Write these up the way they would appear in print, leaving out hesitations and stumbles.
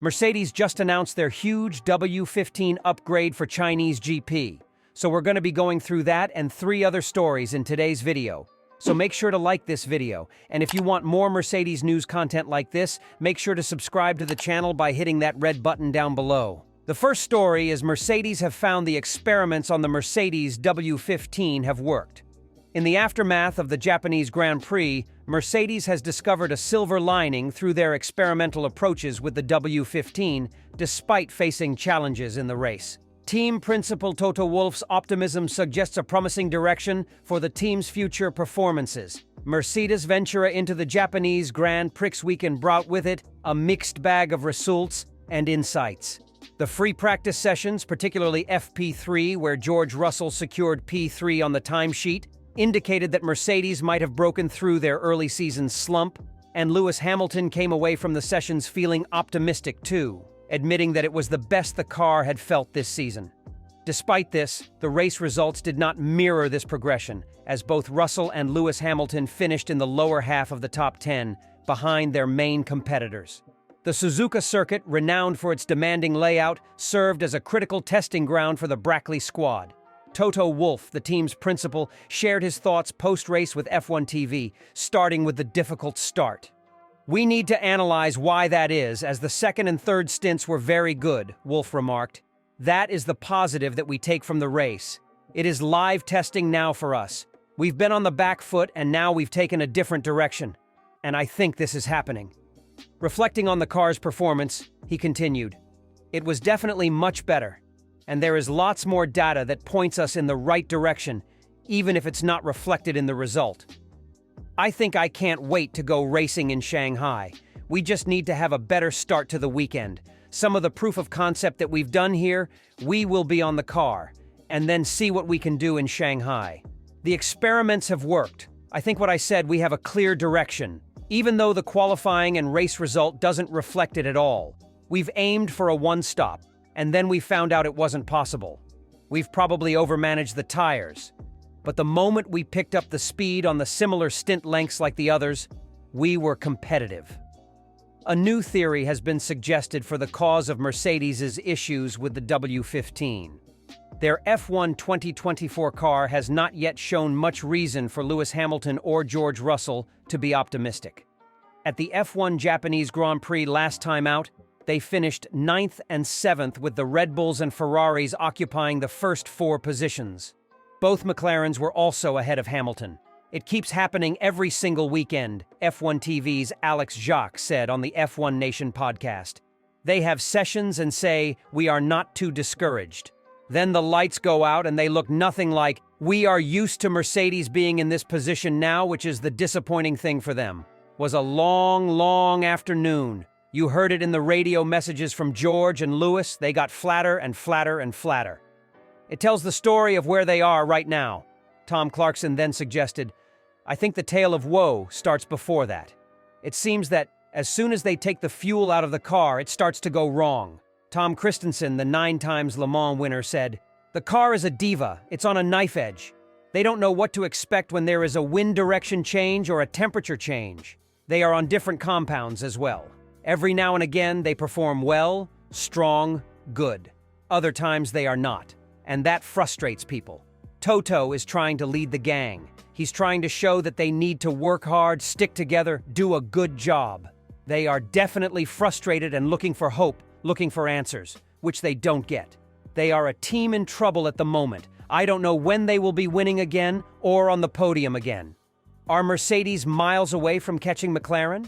Mercedes just announced their huge W15 upgrade for Chinese GP, so we're going to be going through that and 3 other stories in today's video. So make sure to like this video, and if you want more Mercedes news content like this, make sure to subscribe to the channel by hitting that red button down below. The first story is Mercedes have found the experiments on the Mercedes W15 have worked. In the aftermath of the Japanese Grand Prix, Mercedes has discovered a silver lining through their experimental approaches with the W15, despite facing challenges in the race. Team principal Toto Wolff's optimism suggests a promising direction for the team's future performances. Mercedes' venture into the Japanese Grand Prix weekend brought with it a mixed bag of results and insights. The free practice sessions, particularly FP3, where George Russell secured P3 on the timesheet, indicated that Mercedes might have broken through their early season slump, and Lewis Hamilton came away from the sessions feeling optimistic too, admitting that it was the best the car had felt this season. Despite this, the race results did not mirror this progression, as both Russell and Lewis Hamilton finished in the lower half of the top 10, behind their main competitors. The Suzuka circuit, renowned for its demanding layout, served as a critical testing ground for the Brackley squad. Toto Wolff, the team's principal, shared his thoughts post-race with F1 TV, starting with the difficult start. "We need to analyze why that is, as the second and third stints were very good," Wolff remarked. "That is the positive that we take from the race. It is live testing now for us. We've been on the back foot and now we've taken a different direction. And I think this is happening." Reflecting on the car's performance, he continued, "It was definitely much better. And there is lots more data that points us in the right direction, even if it's not reflected in the result. I think I can't wait to go racing in Shanghai. We just need to have a better start to the weekend. Some of the proof of concept that we've done here, we will be on the car, and then see what we can do in Shanghai. The experiments have worked. I think what I said, we have a clear direction. Even though the qualifying and race result doesn't reflect it at all. We've aimed for a one-stop. And then we found out it wasn't possible. We've probably overmanaged the tires. But the moment we picked up the speed on the similar stint lengths like the others, we were competitive." A new theory has been suggested for the cause of Mercedes' issues with the W15. Their F1 2024 car has not yet shown much reason for Lewis Hamilton or George Russell to be optimistic. At the F1 Japanese Grand Prix last time out, they finished 9th and 7th with the Red Bulls and Ferraris occupying the first 4 positions. Both McLarens were also ahead of Hamilton. "It keeps happening every single weekend," F1 TV's Alex Jacques said on the F1 Nation podcast. "They have sessions and say, we are not too discouraged. Then the lights go out and they look nothing like, we are used to Mercedes being in this position now, which is the disappointing thing for them. Was a long, long afternoon. You heard it in the radio messages from George and Lewis. They got flatter and flatter and flatter. It tells the story of where they are right now." Tom Clarkson then suggested, "I think the tale of woe starts before that. It seems that as soon as they take the fuel out of the car, it starts to go wrong." Tom Christensen, the 9 times Le Mans winner, said, "The car is a diva. It's on a knife edge. They don't know what to expect when there is a wind direction change or a temperature change. They are on different compounds as well. Every now and again, they perform well, strong, good. Other times they are not, and that frustrates people. Toto is trying to lead the gang. He's trying to show that they need to work hard, stick together, do a good job. They are definitely frustrated and looking for hope, looking for answers, which they don't get. They are a team in trouble at the moment. I don't know when they will be winning again or on the podium again. Are Mercedes miles away from catching McLaren?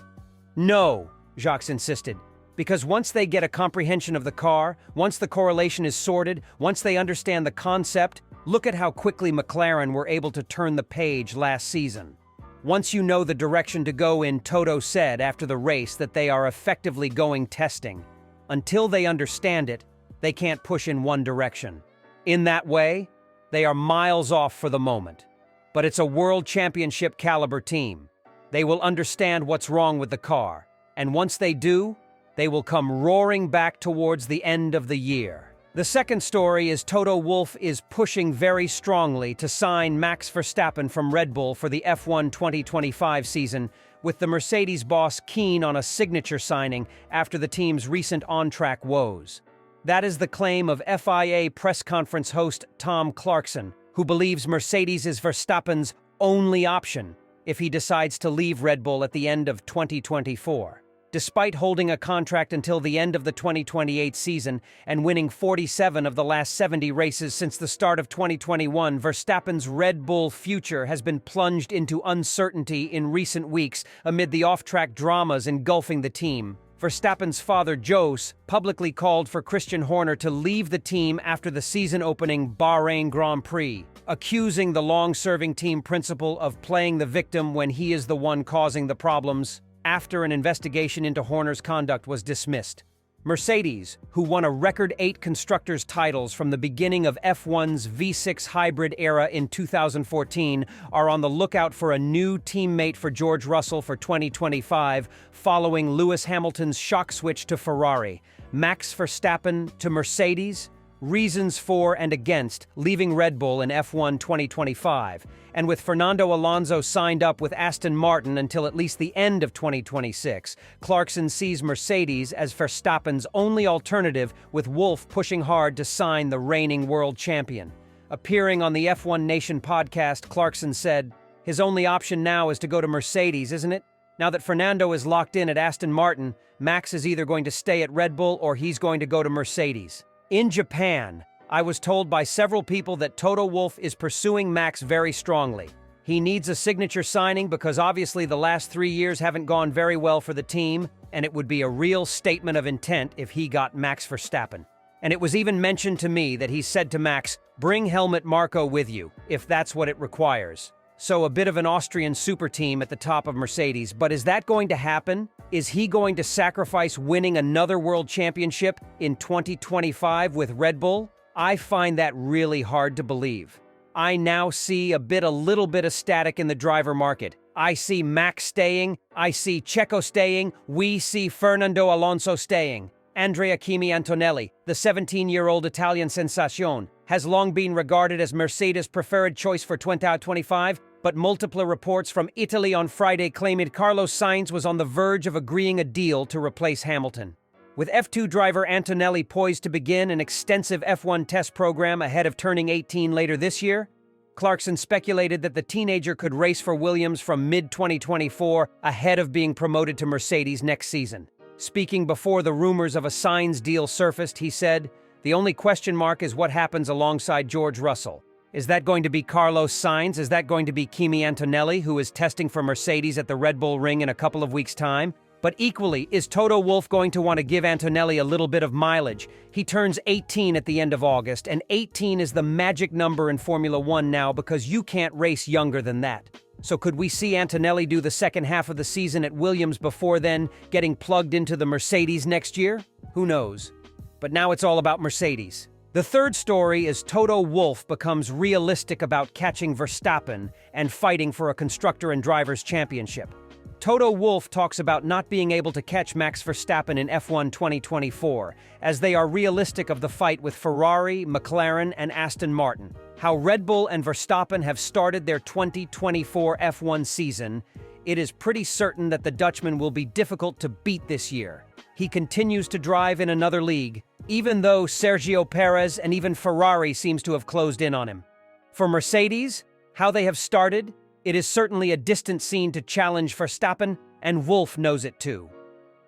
No. Jacques insisted, because once they get a comprehension of the car, once the correlation is sorted, once they understand the concept, look at how quickly McLaren were able to turn the page last season. Once you know the direction to go in, Toto said after the race that they are effectively going testing. Until they understand it, they can't push in one direction. In that way, they are miles off for the moment. But it's a world championship caliber team. They will understand what's wrong with the car. And once they do, they will come roaring back towards the end of the year. The second story is Toto Wolff is pushing very strongly to sign Max Verstappen from Red Bull for the F1 2025 season, with the Mercedes boss keen on a signature signing after the team's recent on-track woes. That is the claim of FIA press conference host Tom Clarkson, who believes Mercedes is Verstappen's only option if he decides to leave Red Bull at the end of 2024. Despite holding a contract until the end of the 2028 season and winning 47 of the last 70 races since the start of 2021, Verstappen's Red Bull future has been plunged into uncertainty in recent weeks amid the off-track dramas engulfing the team. Verstappen's father, Jos, publicly called for Christian Horner to leave the team after the season-opening Bahrain Grand Prix, accusing the long-serving team principal of playing the victim when he is the one causing the problems, after an investigation into Horner's conduct was dismissed. Mercedes, who won a record 8 constructors' titles from the beginning of F1's V6 hybrid era in 2014, are on the lookout for a new teammate for George Russell for 2025, following Lewis Hamilton's shock switch to Ferrari. Max Verstappen to Mercedes? Reasons for and against leaving Red Bull in F1 2025, and with Fernando Alonso signed up with Aston Martin until at least the end of 2026, Clarkson sees Mercedes as Verstappen's only alternative, with Wolff pushing hard to sign the reigning world champion. Appearing on the F1 Nation podcast, Clarkson said, "His only option now is to go to Mercedes, isn't it? Now that Fernando is locked in at Aston Martin, Max is either going to stay at Red Bull or he's going to go to Mercedes." In Japan, I was told by several people that Toto Wolff is pursuing Max very strongly. He needs a signature signing because obviously the last 3 years haven't gone very well for the team, and it would be a real statement of intent if he got Max Verstappen. And it was even mentioned to me that he said to Max, "Bring Helmut Marko with you, if that's what it requires." So a bit of an Austrian super team at the top of Mercedes, but is that going to happen? Is he going to sacrifice winning another world championship in 2025 with Red Bull? I find that really hard to believe. I now see a little bit of static in the driver market. I see Max staying, I see Checo staying, we see Fernando Alonso staying. Andrea Kimi Antonelli, the 17-year-old Italian sensation, has long been regarded as Mercedes' preferred choice for 2025, but multiple reports from Italy on Friday claimed Carlos Sainz was on the verge of agreeing a deal to replace Hamilton. With F2 driver Antonelli poised to begin an extensive F1 test program ahead of turning 18 later this year, Clarkson speculated that the teenager could race for Williams from mid-2024 ahead of being promoted to Mercedes next season. Speaking before the rumors of a Sainz deal surfaced, he said, "The only question mark is what happens alongside George Russell. Is that going to be Carlos Sainz? Is that going to be Kimi Antonelli, who is testing for Mercedes at the Red Bull Ring in a couple of weeks' time? But equally, is Toto Wolff going to want to give Antonelli a little bit of mileage? He turns 18 at the end of August, and 18 is the magic number in Formula One now because you can't race younger than that. So could we see Antonelli do the second half of the season at Williams before then getting plugged into the Mercedes next year? Who knows? But now it's all about Mercedes. The third story is Toto Wolff becomes realistic about catching Verstappen and fighting for a constructor and drivers' championship. Toto Wolff talks about not being able to catch Max Verstappen in F1 2024, as they are realistic of the fight with Ferrari, McLaren, and Aston Martin. How Red Bull and Verstappen have started their 2024 F1 season, it is pretty certain that the Dutchman will be difficult to beat this year. He continues to drive in another league, even though Sergio Perez and even Ferrari seems to have closed in on him. For Mercedes, how they have started, it is certainly a distant scene to challenge Verstappen, and Wolff knows it too.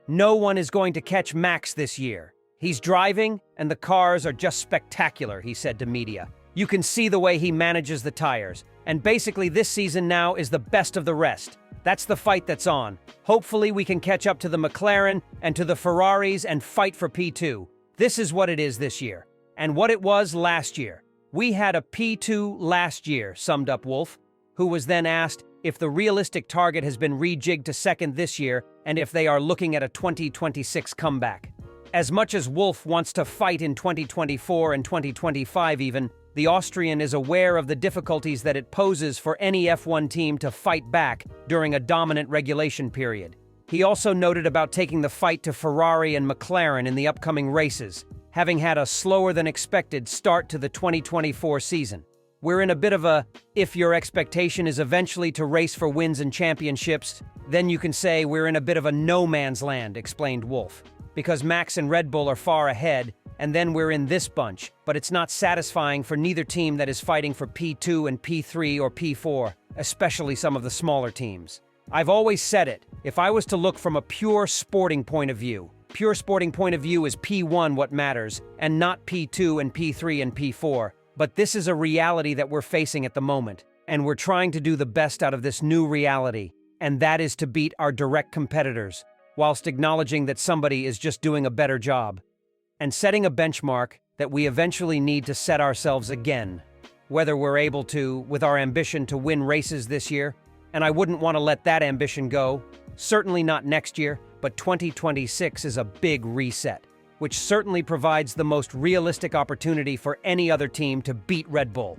No one is going to catch Max this year. He's driving, and the cars are just spectacular, he said to media. You can see the way he manages the tires, and basically this season now is the best of the rest. That's the fight that's on. Hopefully we can catch up to the McLaren and to the Ferraris and fight for P2. This is what it is this year, and what it was last year. We had a P2 last year, summed up Wolff, who was then asked if the realistic target has been rejigged to second this year and if they are looking at a 2026 comeback. As much as Wolff wants to fight in 2024 and 2025 even, the Austrian is aware of the difficulties that it poses for any F1 team to fight back during a dominant regulation period. He also noted about taking the fight to Ferrari and McLaren in the upcoming races, having had a slower than expected start to the 2024 season. We're in a bit of a, if your expectation is eventually to race for wins and championships, then you can say we're in a bit of a no man's land, explained Wolff. Because Max and Red Bull are far ahead, and then we're in this bunch, but it's not satisfying for neither team that is fighting for P2 and P3 or P4, especially some of the smaller teams. I've always said it, if I was to look from a pure sporting point of view is P1 what matters, and not P2 and P3 and P4. But this is a reality that we're facing at the moment, and we're trying to do the best out of this new reality, and that is to beat our direct competitors, whilst acknowledging that somebody is just doing a better job, and setting a benchmark that we eventually need to set ourselves again, whether we're able to, with our ambition to win races this year, and I wouldn't want to let that ambition go, certainly not next year, but 2026 is a big reset, which certainly provides the most realistic opportunity for any other team to beat Red Bull.